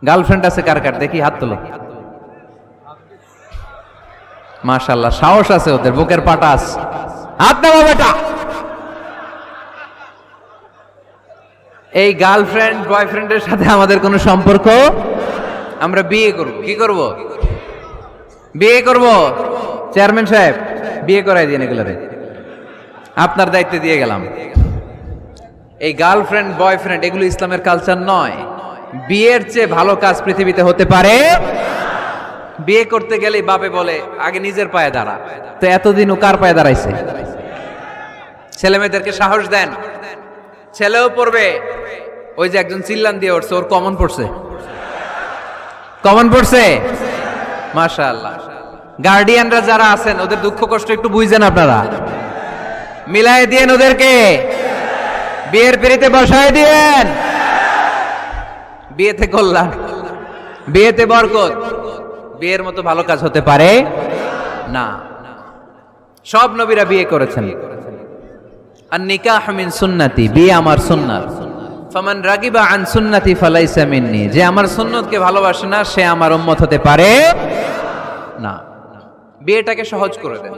Girlfriend আছে কার কার দেখি হাত তোলো। মাশাআল্লাহ, সাহস আছে ওদের, বুকের পাটা আছে। হাত নামা বেটা। এই গার্লফ্রেন্ড বয়ফ্রেন্ডের সাথে আমাদের কোনো সম্পর্ক, আমরা বিয়ে করব। কি করব? বিয়ে করব। চেয়ারম্যান সাহেব বিয়ে করাই দিন এগুলোরে, আপনার দায়িত্বে দিয়ে গেলাম। এই গার্লফ্রেন্ড বয়ফ্রেন্ড এগুলো ইসলামের কালচার নয়। বিয়ের চেয়ে ভালো কাজ পৃথিবীতে হতে পারে। বিয়ে করতে গেলে বাপে বলে আগে নিজের পায়ে দাঁড়া। তো এতদিন ও কার পায়ে দাঁড়াইছে? ছেলে মেয়েদেরকে সাহস দেন, ছেলেও পড়বে। ওই যে একজন চিল্লান দিয়ে উঠছে, ওর কমন পড়ছে, কমন পড়ছে। মাশাআল্লাহ। গার্ডিয়ানরা যারা আছেন ওদের দুঃখ কষ্ট একটু বুঝছেন আপনারা, মিলাই দিয়েন ওদেরকে, বিয়ের পিড়িতে বসায় দিয়েন। বিয়েতে কল্যাণ, বিয়েতে বরকত। বিয়ের মতো ভালো কাজ হতে পারে না। সব নবীরা বিয়ে করেছেন। আর নিকাহ মিন সুন্নতি, বিয়ে আমার সুন্নাত। ফামান রাগিবা আন সুন্নতি ফালাইসা মিন্নি, যে আমার সুন্নতকে ভালোবাসে না সে আমার উম্মত হতে পারে না। বিয়েটাকে সহজ করে দেন।